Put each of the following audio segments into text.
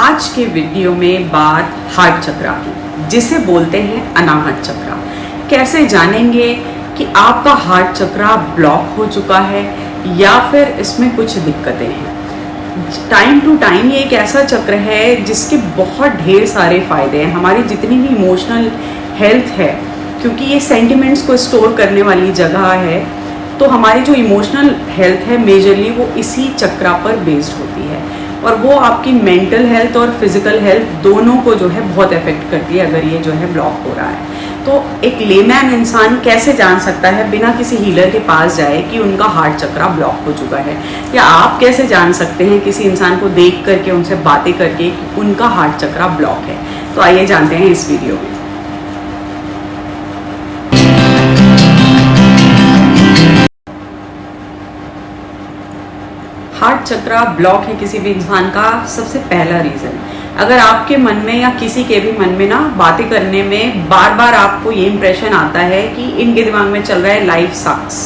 आज के वीडियो में बात हार्ट चक्रा की, जिसे बोलते हैं अनाहत चक्रा। कैसे जानेंगे कि आपका हार्ट चक्रा ब्लॉक हो चुका है या फिर इसमें कुछ दिक्कतें हैं। टाइम टू टाइम ये एक ऐसा चक्र है जिसके बहुत ढेर सारे फायदे हैं। हमारी जितनी भी इमोशनल हेल्थ है, क्योंकि ये सेंटिमेंट्स को स्टोर करने वाली जगह है, तो हमारी जो इमोशनल हेल्थ है मेजरली वो इसी चक्रा पर बेस्ड होती है, और वो आपकी मेंटल हेल्थ और फिजिकल हेल्थ दोनों को जो है बहुत अफेक्ट करती है अगर ये जो है ब्लॉक हो रहा है। तो एक लेमैन इंसान कैसे जान सकता है बिना किसी हीलर के पास जाए कि उनका हार्ट चक्रा ब्लॉक हो चुका है, या आप कैसे जान सकते हैं किसी इंसान को देख करके, उनसे बातें करके कि उनका हार्ट चक्रा ब्लॉक है। तो आइए जानते हैं इस वीडियो में। हार्ट चक्रा ब्लॉक है किसी भी इंसान का सबसे पहला रीज़न, अगर आपके मन में या किसी के भी मन में ना बातें करने में बार बार आपको ये इम्प्रेशन आता है कि इनके दिमाग में चल रहा है लाइफ सक्स,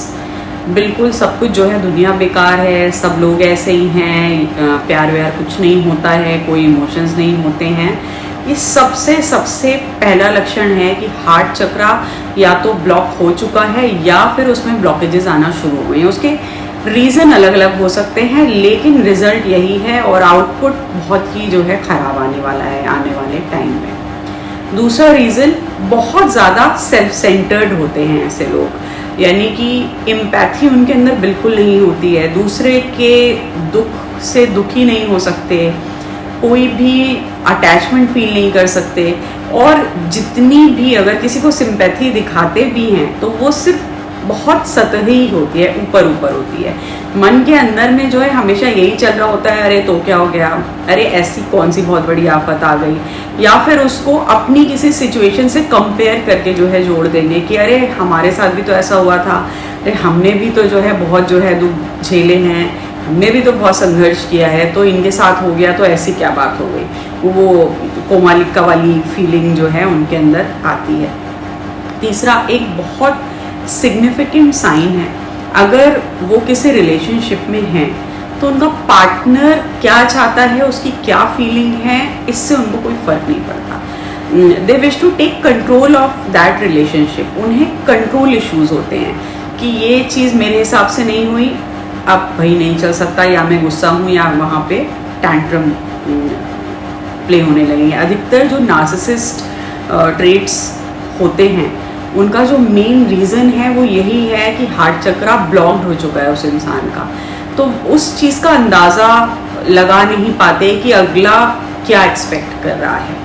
बिल्कुल सब कुछ जो है दुनिया बेकार है, सब लोग ऐसे ही हैं, प्यार व्यार कुछ नहीं होता है, कोई इमोशंस नहीं होते हैं, ये सबसे पहला लक्षण है कि हार्ट चक्रा या तो ब्लॉक हो चुका है या फिर उसमें ब्लॉकेजेस आना शुरू हुए हैं। उसके रीज़न अलग अलग हो सकते हैं, लेकिन रिजल्ट यही है और आउटपुट बहुत ही जो है ख़राब आने वाला है आने वाले टाइम में। दूसरा रीज़न, बहुत ज़्यादा सेल्फ सेंटर्ड होते हैं ऐसे लोग, यानी कि एम्पैथी उनके अंदर बिल्कुल नहीं होती है, दूसरे के दुख से दुखी नहीं हो सकते, कोई भी अटैचमेंट फील नहीं कर सकते, और जितनी भी अगर किसी को सिंपैथी दिखाते भी हैं तो वो सिर्फ बहुत सतही होती है, ऊपर होती है। मन के अंदर में जो है हमेशा यही चल रहा होता है, अरे तो क्या हो गया, अरे ऐसी कौन सी बहुत बड़ी आफत आ गई, या फिर उसको अपनी किसी सिचुएशन से कंपेयर करके जो है जोड़ देंगे कि अरे हमारे साथ भी तो ऐसा हुआ था, अरे हमने भी तो जो है बहुत जो है दुख झेले हैं, हमने भी तो बहुत संघर्ष किया है, तो इनके साथ हो गया तो ऐसी क्या बात हो गई। वो कोमालिका वाली फीलिंग जो है उनके अंदर आती है। तीसरा, एक बहुत सिग्निफिकेंट साइन है, अगर वो किसी रिलेशनशिप में हैं तो उनका पार्टनर क्या चाहता है, उसकी क्या फीलिंग है, इससे उनको कोई फर्क नहीं पड़ता। They wish to take control of that relationship. उन्हें कंट्रोल इश्यूज होते हैं कि ये चीज़ मेरे हिसाब से नहीं हुई, अब भाई नहीं चल सकता, या मैं गुस्सा हूँ या वहाँ पे टैंट्रम प्ले होने लगेंगे। अधिकतर जो नार्सिसिस्ट ट्रेट्स होते हैं उनका जो मेन रीज़न है वो यही है कि हार्ट चक्रा ब्लॉक्ड हो चुका है उस इंसान का, तो उस चीज़ का अंदाज़ा लगा नहीं पाते कि अगला क्या एक्सपेक्ट कर रहा है।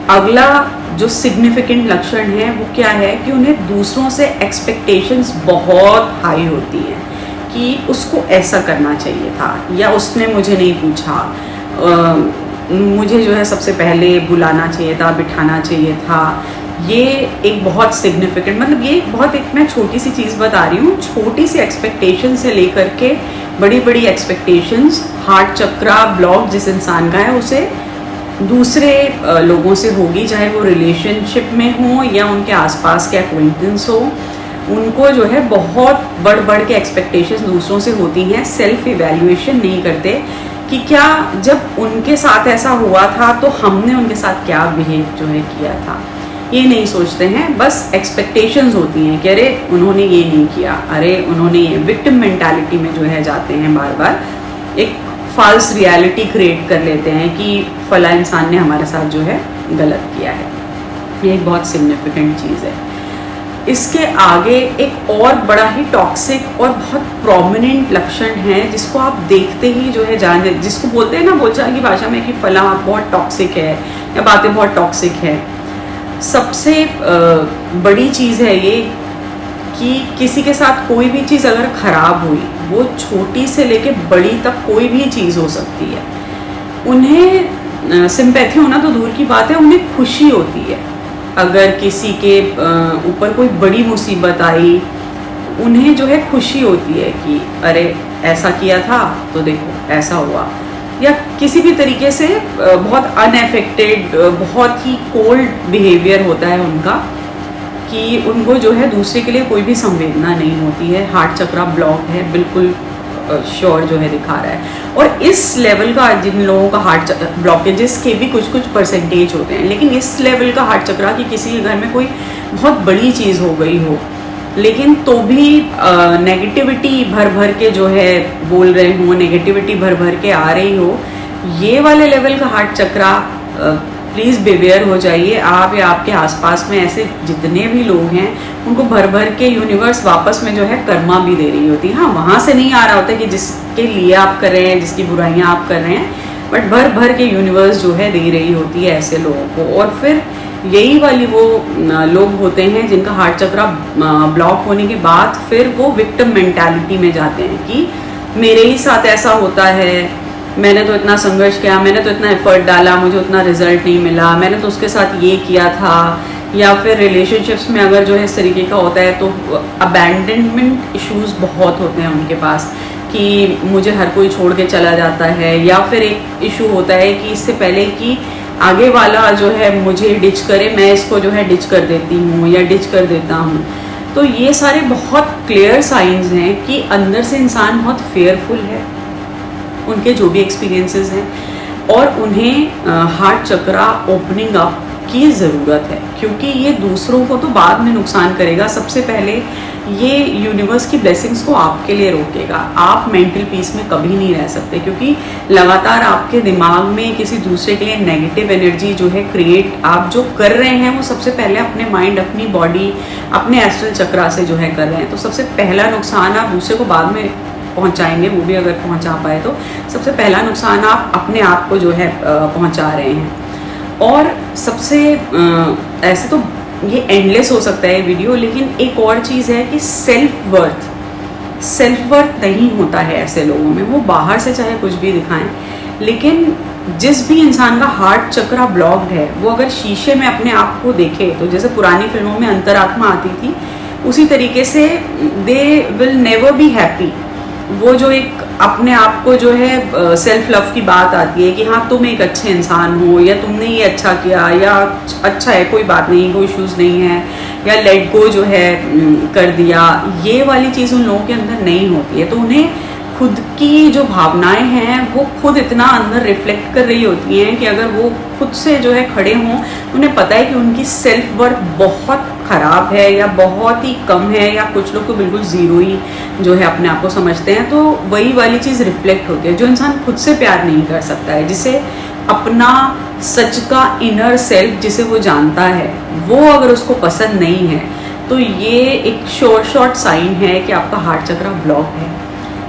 अगला जो सिग्निफिकेंट लक्षण है वो क्या है कि उन्हें दूसरों से एक्सपेक्टेशंस बहुत हाई होती हैं कि उसको ऐसा करना चाहिए था, या उसने मुझे नहीं पूछा, मुझे जो है सबसे पहले बुलाना चाहिए था, बिठाना चाहिए था। ये एक बहुत सिग्निफिकेंट, मतलब ये बहुत एक मैं छोटी सी चीज़ बता रही हूँ, छोटी सी एक्सपेक्टेशन से लेकर के बड़ी बड़ी एक्सपेक्टेशंस। हार्ट चक्रा ब्लॉक जिस इंसान का है उसे दूसरे लोगों से होगी, चाहे वो रिलेशनशिप में हो या उनके आसपास के एक्वेंटेंस हो, उनको जो है बहुत बढ़ के एक्सपेक्टेशंस दूसरों से होती हैं। सेल्फ इवैल्यूएशन नहीं करते कि क्या जब उनके साथ ऐसा हुआ था तो हमने उनके साथ क्या बिहेव जो है किया था, ये नहीं सोचते हैं। बस एक्सपेक्टेशंस होती हैं कि अरे उन्होंने ये नहीं किया, अरे उन्होंने ये, विक्टिम मेंटालिटी में जो है जाते हैं, बार बार एक फॉल्स रियलिटी क्रिएट कर लेते हैं कि फला इंसान ने हमारे साथ जो है गलत किया है। ये एक बहुत सिग्निफिकेंट चीज़ है। इसके आगे एक और बड़ा ही टॉक्सिक और बहुत प्रोमिनेंट लक्षण है जिसको आप देखते ही जो है जान, जिसको बोलते हैं ना बोलचाल की भाषा में कि फला बहुत टॉक्सिक है या बातें बहुत टॉक्सिक है। सबसे बड़ी चीज़ है ये कि किसी के साथ कोई भी चीज़ अगर ख़राब हुई, वो छोटी से लेके बड़ी तक कोई भी चीज़ हो सकती है, उन्हें सिंपैथी होना तो दूर की बात है, उन्हें खुशी होती है। अगर किसी के ऊपर कोई बड़ी मुसीबत आई, उन्हें जो है खुशी होती है कि अरे ऐसा किया था तो देखो ऐसा हुआ, या किसी भी तरीके से बहुत अनएफेक्टेड, बहुत ही कोल्ड बिहेवियर होता है उनका, कि उनको जो है दूसरे के लिए कोई भी संवेदना नहीं होती है। हार्ट चक्रा ब्लॉक है, बिल्कुल श्योर जो है दिखा रहा है। और इस लेवल का जिन लोगों का हार्ट ब्लॉकेजेस के भी कुछ कुछ परसेंटेज होते हैं, लेकिन इस लेवल का हार्ट चक्रा कि किसी के घर में कोई बहुत बड़ी चीज़ हो गई हो, लेकिन तो भी नेगेटिविटी भर भर के जो है बोल रहे हो, नेगेटिविटी भर भर के आ रही हो, ये वाले लेवल का हार्ट चक्रा प्लीज़ बेवेयर हो जाइए। आप या आपके आसपास में ऐसे जितने भी लोग हैं उनको भर भर के यूनिवर्स वापस में जो है कर्मा भी दे रही होती है। हाँ, वहाँ से नहीं आ रहा होता कि जिसके लिए आप कर रहे हैं, जिसकी बुराइयाँ आप कर रहे हैं, बट भर भर के यूनिवर्स जो है दे रही होती है ऐसे लोगों को। और फिर यही वाली वो लोग होते हैं जिनका हार्ट चक्रा ब्लॉक होने के बाद फिर वो विक्टिम मेंटालिटी में जाते हैं कि मेरे ही साथ ऐसा होता है, मैंने तो इतना संघर्ष किया, मैंने तो इतना एफर्ट डाला, मुझे उतना रिजल्ट नहीं मिला, मैंने तो उसके साथ ये किया था। या फिर रिलेशनशिप्स में अगर जो है इस तरीके का होता है तो अबैंडनमेंट इश्यूज बहुत होते हैं उनके पास कि मुझे हर कोई छोड़ के चला जाता है। या फिर एक इशू होता है कि इससे पहले कि आगे वाला जो है मुझे डिच करे, मैं इसको जो है डिच कर देती हूँ या डिच कर देता हूँ। तो ये सारे बहुत क्लियर साइंस हैं कि अंदर से इंसान बहुत फेयरफुल है, उनके जो भी एक्सपीरियंसेस हैं, और उन्हें हार्ट चक्रा ओपनिंग अप की ज़रूरत है, क्योंकि ये दूसरों को तो बाद में नुकसान करेगा। सबसे पहले ये यूनिवर्स की ब्लेसिंग्स को आपके लिए रोकेगा। आप मेंटल पीस में कभी नहीं रह सकते, क्योंकि लगातार आपके दिमाग में किसी दूसरे के लिए नेगेटिव एनर्जी जो है क्रिएट आप जो कर रहे हैं, वो सबसे पहले अपने माइंड, अपनी बॉडी, अपने एस्ट्रल चक्रा से जो है कर रहे हैं। तो सबसे पहला नुकसान आप दूसरे को बाद में पहुंचाएंगे, वो भी अगर पहुंचा पाए तो। सबसे पहला नुकसान आप अपने आप को जो है पहुंचा रहे हैं। और सबसे ऐसे तो ये एंडलेस हो सकता है वीडियो, लेकिन एक और चीज़ है कि सेल्फ वर्थ नहीं होता है ऐसे लोगों में। वो बाहर से चाहे कुछ भी दिखाएं, लेकिन जिस भी इंसान का हार्ट चक्रा ब्लॉक्ड है वो अगर शीशे में अपने आप को देखे, तो जैसे पुरानी फिल्मों में अंतरात्मा आती थी, उसी तरीके से they will never be happy. वो जो एक अपने आप को जो है सेल्फ लव की बात आती है कि हाँ तुम एक अच्छे इंसान हो, या तुमने ये अच्छा किया, या अच्छा है कोई बात नहीं, कोई इश्यूज नहीं है, या लेट गो जो है कर दिया, ये वाली चीज़ उन लोगों के अंदर नहीं होती है। तो उन्हें खुद की जो भावनाएं हैं वो खुद इतना अंदर रिफ्लेक्ट कर रही होती हैं कि अगर वो खुद से जो है खड़े हों, उन्हें पता है कि उनकी सेल्फ वर्थ बहुत ख़राब है या बहुत ही कम है, या कुछ लोग तो बिल्कुल ज़ीरो ही जो है अपने आप को समझते हैं। तो वही वाली चीज़ रिफ्लेक्ट होती है। जो इंसान खुद से प्यार नहीं कर सकता है, जिसे अपना सच का इनर सेल्फ जिसे वो जानता है, वो अगर उसको पसंद नहीं है, तो ये एक शॉर्ट साइन है कि आपका हार्ट चक्रा ब्लॉक है।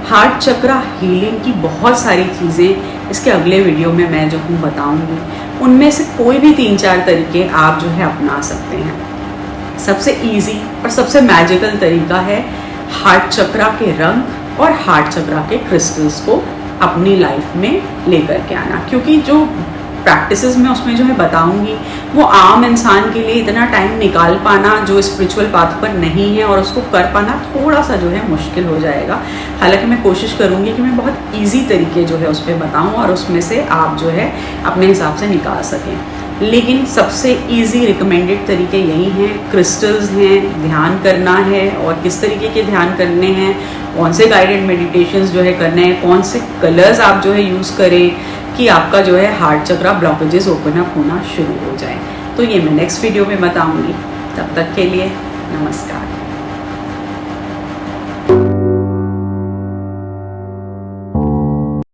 हार्ट चक्रा हीलिंग की बहुत सारी चीज़ें इसके अगले वीडियो में मैं जो हूँ बताऊँगी। उनमें से कोई भी 3-4 तरीके आप जो है अपना सकते हैं। सबसे इजी और सबसे मैजिकल तरीका है हार्ट चक्रा के रंग और हार्ट चक्रा के क्रिस्टल्स को अपनी लाइफ में लेकर के आना, क्योंकि जो प्रैक्टिसेस में उसमें जो है बताऊंगी वो आम इंसान के लिए इतना टाइम निकाल पाना जो स्पिरिचुअल पाथ पर नहीं है, और उसको कर पाना थोड़ा सा जो है मुश्किल हो जाएगा। हालांकि मैं कोशिश करूंगी कि मैं बहुत इजी तरीके जो है उस पर बताऊँ और उसमें से आप जो है अपने हिसाब से निकाल सकें। लेकिन सबसे इजी रिकमेंडेड तरीके यही हैं, क्रिस्टल्स हैं, ध्यान करना है, और किस तरीके के ध्यान करने हैं, कौन से गाइडेड मेडिटेशंस जो है करने हैं, कौन से कलर्स आप जो है यूज़ करें कि आपका जो है हार्ट चक्रा ब्लॉकेजेस ओपन अप होना शुरू हो जाए। तो ये मैं नेक्स्ट वीडियो में बताऊंगी। तब तक के लिए नमस्कार।